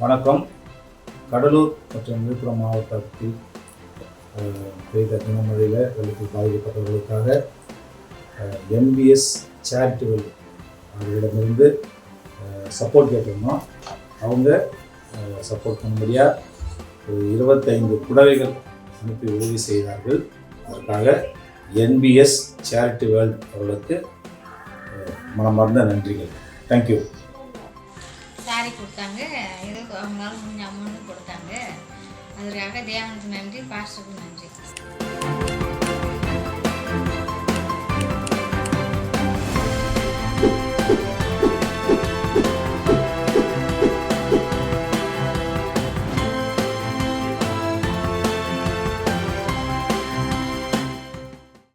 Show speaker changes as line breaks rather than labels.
வணக்கம். கடலூர் மற்றும் விழுப்புரம் மாவட்டத்தில் பெய்த கனமழையில் வெள்ளத்தில் பாதிக்கப்பட்டவர்களுக்காக NBS சேரிட்டபிள் அவர்களிடமிருந்து சப்போர்ட் கேட்டிருந்தோம். அவங்க சப்போர்ட் பண்ணும்படியாக 25 புடவைகள் அனுப்பி உதவி செய்தார்கள். அதற்காக NBS சேரிட்டி வேர்ல்ட் அவர்களுக்கு மனமார்ந்த நன்றிகள். தேங்க்யூ.
சாரி கொடுத்தாங்க, ஏதோ அவங்களால முடிஞ்ச அமௌண்ட்டும் கொடுத்தாங்க. அதற்காக தேவனுக்கு நன்றி, பாஸ்டருக்கு நன்றி.